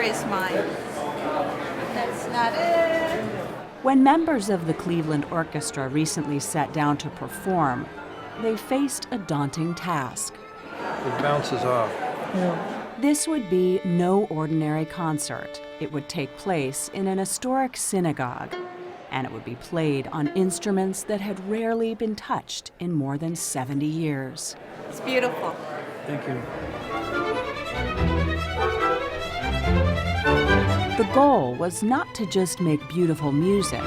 is mine. That's not it. When members of the Cleveland Orchestra recently sat down to perform, they faced a daunting task. It bounces off. This would be no ordinary concert. It would take place in an historic synagogue, and it would be played on instruments that had rarely been touched in more than 70 years. It's beautiful. Thank you. The goal was not to just make beautiful music,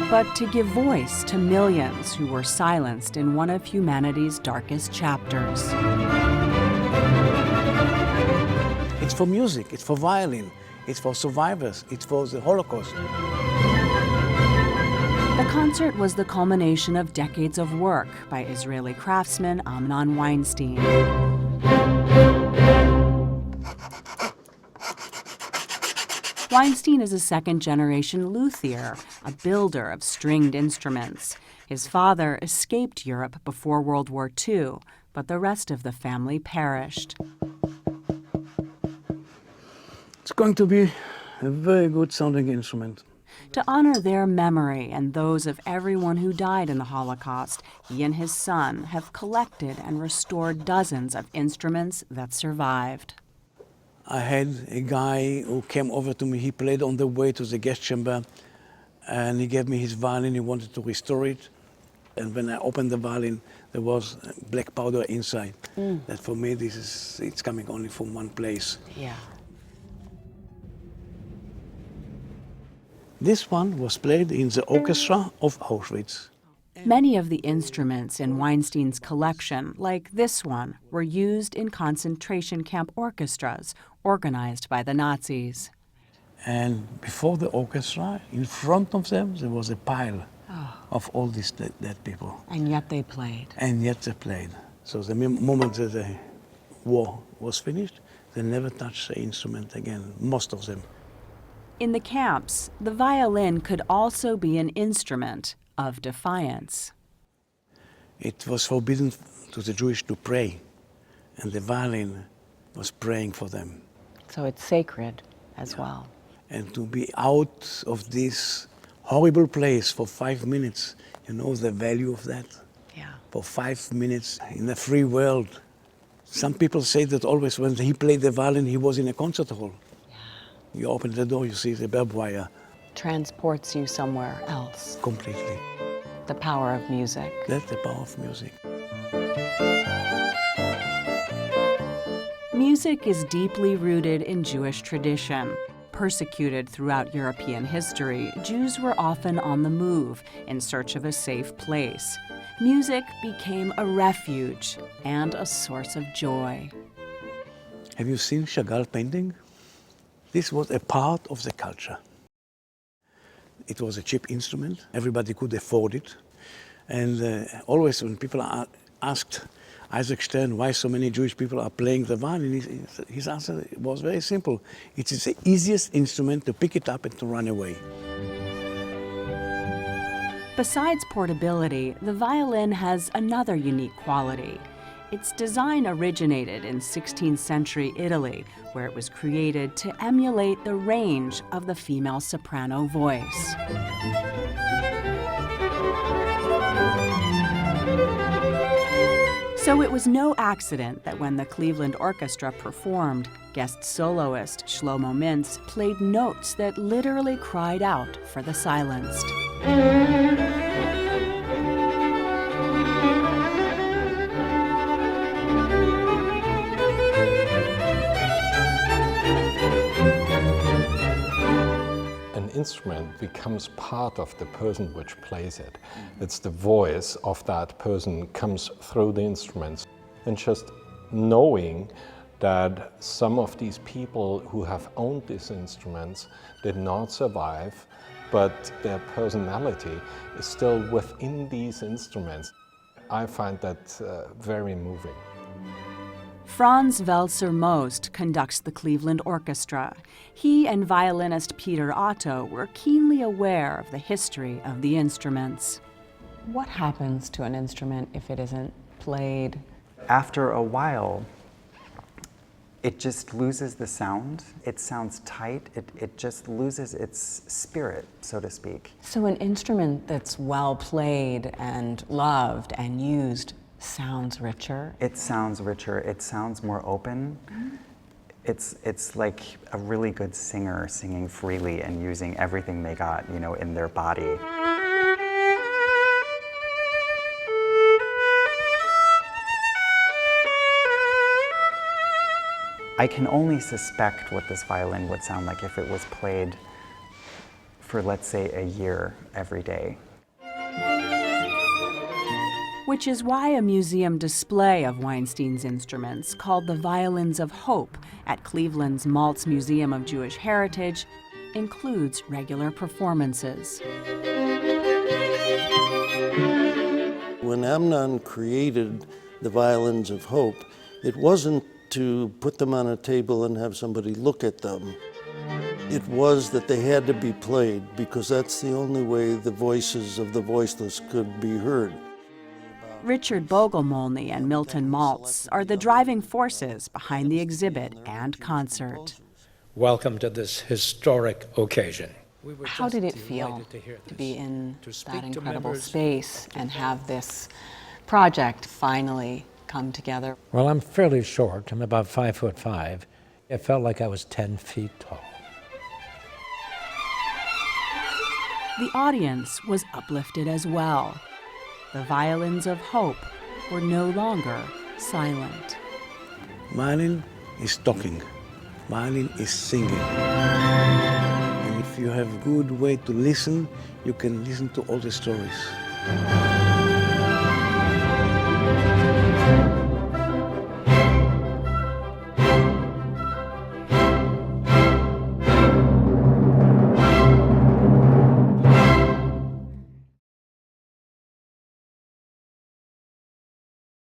but to give voice to millions who were silenced in one of humanity's darkest chapters. It's for music, it's for violin, it's for survivors, it's for the Holocaust. The concert was the culmination of decades of work by Israeli craftsman Amnon Weinstein. Weinstein is a second-generation luthier, a builder of stringed instruments. His father escaped Europe before World War II, but the rest of the family perished. It's going to be a very good sounding instrument. To honor their memory and those of everyone who died in the Holocaust, he and his son have collected and restored dozens of instruments that survived. I had a guy who came over to me, he played on the way to the guest chamber, and he gave me his violin, he wanted to restore it. And when I opened the violin, there was black powder inside. That for me, it's coming only from one place. Yeah. This one was played in the orchestra of Auschwitz. Many of the instruments in Weinstein's collection, like this one, were used in concentration camp orchestras organized by the Nazis. And before the orchestra, in front of them, there was a pile of all these dead people. And yet they played. And yet they played. So the moment that the war was finished, they never touched the instrument again, most of them. In the camps, the violin could also be an instrument of defiance. It was forbidden to the Jewish to pray, and the violin was praying for them. So it's sacred as well. And to be out of this horrible place for 5 minutes, you know the value of that? Yeah. For 5 minutes in a free world. Some people say that always when he played the violin, he was in a concert hall. Yeah. You open the door, you see the barbed wire. Transports you somewhere else. Completely. The power of music. That's the power of music. Music is deeply rooted in Jewish tradition. Persecuted throughout European history, Jews were often on the move in search of a safe place. Music became a refuge and a source of joy. Have you seen Chagall painting? This was a part of the culture. It was a cheap instrument. Everybody could afford it. And always when people asked Isaac Stern why so many Jewish people are playing the violin, his answer was very simple. It is the easiest instrument to pick it up and to run away. Besides portability, the violin has another unique quality. Its design originated in 16th century Italy, where it was created to emulate the range of the female soprano voice. So it was no accident that when the Cleveland Orchestra performed, guest soloist Shlomo Mintz played notes that literally cried out for the silenced. Instrument becomes part of the person which plays it. It's the voice of that person comes through the instruments. And just knowing that some of these people who have owned these instruments did not survive, but their personality is still within these instruments, I find that very moving. Franz Welser Most conducts the Cleveland Orchestra. He and violinist Peter Otto were keenly aware of the history of the instruments. What happens to an instrument if it isn't played? After a while, it just loses the sound. It sounds tight. It just loses its spirit, so to speak. So an instrument that's well played and loved and used sounds richer? It sounds richer. It sounds more open. It's like a really good singer singing freely and using everything they got, you know, in their body. I can only suspect what this violin would sound like if it was played for, let's say, a year every day. Which is why a museum display of Weinstein's instruments, called the Violins of Hope at Cleveland's Maltz Museum of Jewish Heritage, includes regular performances. When Amnon created the Violins of Hope, it wasn't to put them on a table and have somebody look at them. It was that they had to be played because that's the only way the voices of the voiceless could be heard. Richard Bogelmolny and Milton Maltz are the driving forces behind the exhibit and concert. Welcome to this historic occasion. How did it feel to be in that incredible space and have this project finally come together? Well, I'm fairly short. I'm about 5'5". It felt like I was 10 feet tall. The audience was uplifted as well. The Violins of Hope were no longer silent. Violin is talking. Violin is singing. And if you have a good way to listen, you can listen to all the stories.